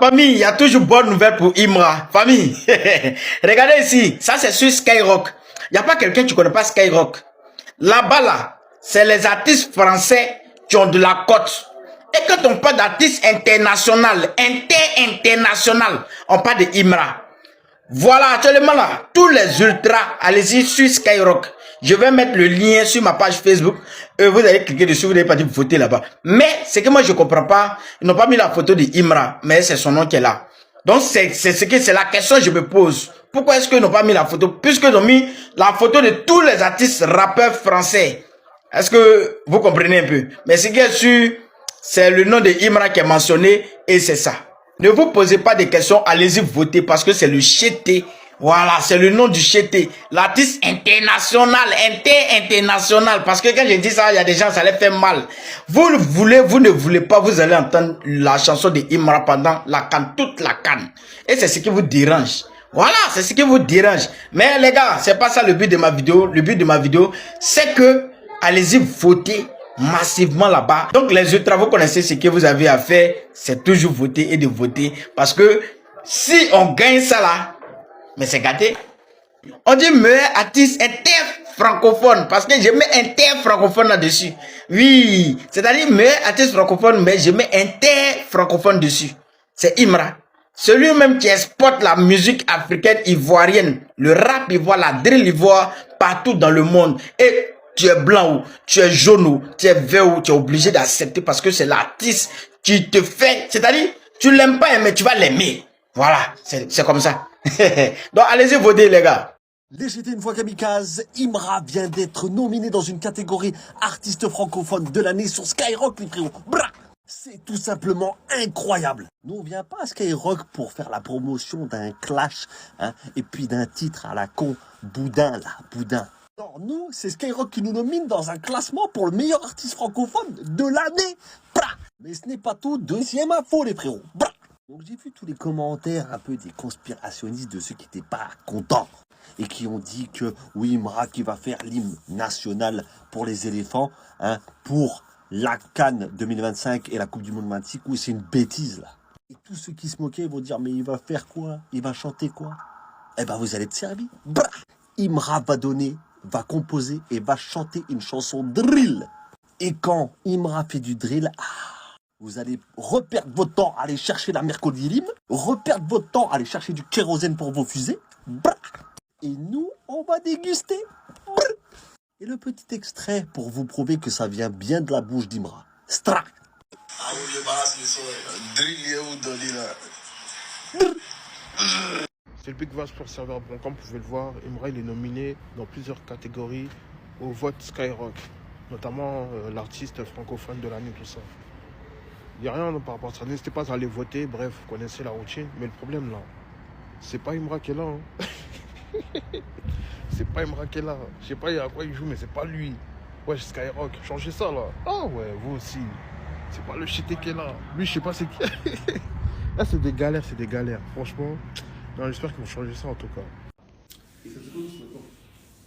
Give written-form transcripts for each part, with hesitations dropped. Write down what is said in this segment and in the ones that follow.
Famille, il y a toujours bonne nouvelle pour Imra. Famille, regardez ici, ça c'est sur Skyrock. Il n'y a pas quelqu'un qui ne connaît pas Skyrock. Là-bas, là, c'est les artistes français qui ont de la cote. Et quand on parle d'artistes internationaux, international, on parle de Imra. Voilà, actuellement là, tous les ultras, allez-y sur Skyrock. Je vais mettre le lien sur ma page Facebook. Vous allez cliquer dessus, vous allez pas voter là-bas. Mais ce que moi je comprends pas, ils n'ont pas mis la photo de Imra, mais c'est son nom qui est là. Donc c'est la question que je me pose. Pourquoi est-ce qu'ils n'ont pas mis la photo? Puisqu'ils ont mis la photo de tous les artistes rappeurs français. Est-ce que vous comprenez un peu? Mais ce qui est sûr, c'est le nom de Imra qui est mentionné et c'est ça. Ne vous posez pas de questions, allez-y voter parce que c'est le Chété. Voilà, c'est le nom du Chété. L'artiste international, international. Parce que quand je dis ça, il y a des gens, ça les fait mal. Vous ne voulez pas, vous allez entendre la chanson de Imra pendant la canne, toute la canne. Et c'est ce qui vous dérange. Voilà, c'est ce qui vous dérange. Mais les gars, c'est pas ça le but de ma vidéo. Le but de ma vidéo, c'est que allez-y voter massivement là-bas. Donc les ultras, vous connaissez ce que vous avez à faire, c'est toujours voter et de voter. Parce que si on gagne ça là, mais c'est gâté. On dit meilleur artiste inter-francophone. Parce que je mets inter-francophone là-dessus. Oui, c'est-à-dire meilleur artiste francophone, mais je mets inter-francophone dessus. C'est Imra. Celui-même qui exporte la musique africaine ivoirienne, le rap ivoire, la drill ivoire, partout dans le monde. Et tu es blanc ou tu es jaune ou tu es vert ou tu es obligé d'accepter parce que c'est l'artiste qui te fait. C'est-à-dire, tu l'aimes pas, mais tu vas l'aimer. Voilà, c'est comme ça. Donc allez-y voter les gars. Les GT une fois kamikaze, Imra vient d'être nominé dans une catégorie artiste francophone de l'année sur Skyrock, les frérots. C'est tout simplement incroyable. Nous, on vient pas à Skyrock pour faire la promotion d'un clash, hein, et puis d'un titre à la con, Boudin, là, Boudin. Non, nous, c'est Skyrock qui nous nomine dans un classement pour le meilleur artiste francophone de l'année. Mais ce n'est pas tout, deuxième info, les frérots. Donc j'ai vu tous les commentaires un peu des conspirationnistes de ceux qui n'étaient pas contents et qui ont dit que oui, Imra qui va faire l'hymne national pour les éléphants, hein, pour la CAN 2025 et la Coupe du Monde 26, oui, c'est une bêtise là. Et tous ceux qui se moquaient vont dire mais il va faire quoi? Il va chanter quoi? Eh ben vous allez être servis. Imra va composer et va chanter une chanson drill. Et quand Imra fait du drill, vous allez reperdre votre temps à aller chercher la mercredi lime, reperdre votre temps à aller chercher du kérosène pour vos fusées. Et nous, on va déguster. Et le petit extrait pour vous prouver que ça vient bien de la bouche d'Imra. Stra. C'est le Big Vache pour serveur bon. Comme vous pouvez le voir, Imra il est nominé dans plusieurs catégories au vote Skyrock, notamment l'artiste francophone de l'année, tout ça. Il n'y a rien par rapport à ça. N'hésitez pas à aller voter. Bref, vous connaissez la routine. Mais le problème là, c'est pas Imra qui est là. Hein. C'est pas Imra qui est là. Je sais pas à quoi il joue, mais c'est pas lui. Ouais, Skyrock, changez ça là. Ah ouais, vous aussi. C'est pas le Chété qui est là. Lui, je sais pas c'est qui. Là, c'est des galères. Franchement, j'espère qu'ils vont changer ça en tout cas. Et c'est ce que nous souhaitons.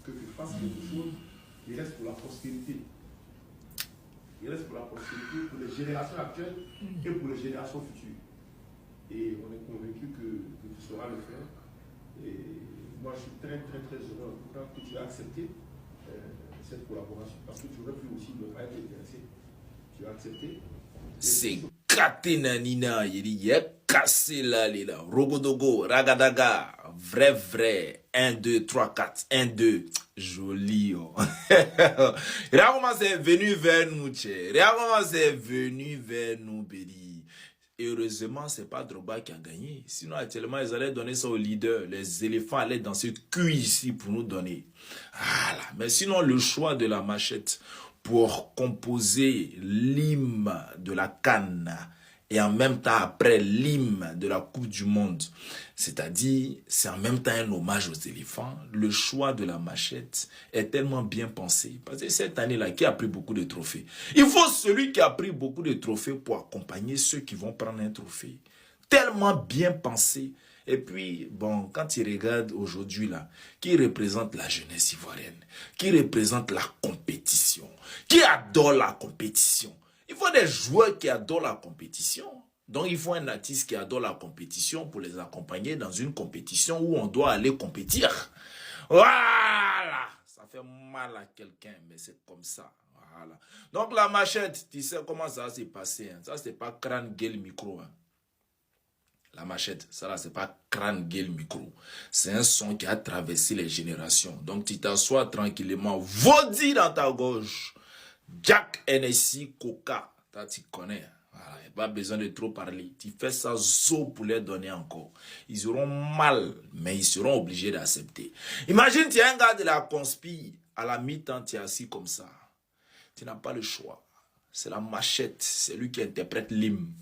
Que tu fasses quelque chose, il reste pour la postérité. Il reste pour la postérité, pour les générations actuelles et pour les générations futures. Et on est convaincu que tu sauras le faire. Et moi, je suis très heureux en tout cas que tu as accepté cette collaboration. Parce que tu aurais pu aussi ne pas être intéressé. Tu as accepté. C'est Katenanina, il y a cassé là, Rogodogo, Ragadaga, vrai, 1, 2, 3, 4, 1, 2, joli. Oh. Regarde comment c'est venu vers nous, regarde comment c'est venu vers nous, Béli. Heureusement, c'est pas Drogba qui a gagné. Sinon, actuellement, ils allaient donner ça aux leaders. Les éléphants allaient dans ce cul ici pour nous donner. Voilà. Mais sinon, le choix de la machette pour composer l'hymne de la CAN et en même temps après l'hymne de la Coupe du Monde, c'est-à-dire c'est en même temps un hommage aux éléphants. Le choix de la machette est tellement bien pensé parce que cette année-là, qui a pris beaucoup de trophées, il faut celui qui a pris beaucoup de trophées pour accompagner ceux qui vont prendre un trophée. Tellement bien pensé. Et puis, bon, quand il regarde aujourd'hui là, qui représente la jeunesse ivoirienne, qui représente la compétition, qui adore la compétition. Il faut des joueurs qui adorent la compétition. Donc, il faut un artiste qui adore la compétition pour les accompagner dans une compétition où on doit aller compétir. Voilà! Ça fait mal à quelqu'un, mais c'est comme ça. Voilà. Donc, la machette, tu sais comment ça s'est passé. Hein? Ça, c'est pas crâne gueule micro. Hein? La machette, ça là, c'est pas crâne gueule micro. C'est un son qui a traversé les générations. Donc, tu t'assois tranquillement, vaudis dans ta gauche. Jack, NSI, Coca. Toi, tu connais. Voilà, il n'y a pas besoin de trop parler. Tu fais ça zo pour les donner encore. Ils auront mal, mais ils seront obligés d'accepter. Imagine, tu es un gars de la conspi. À la mi-temps, tu es assis comme ça. Tu n'as pas le choix. C'est la machette. C'est lui qui interprète l'hymne.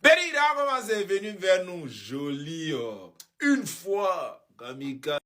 Berida, comment c'est venu vers nous? Joli. Oh. Une fois, Kamika.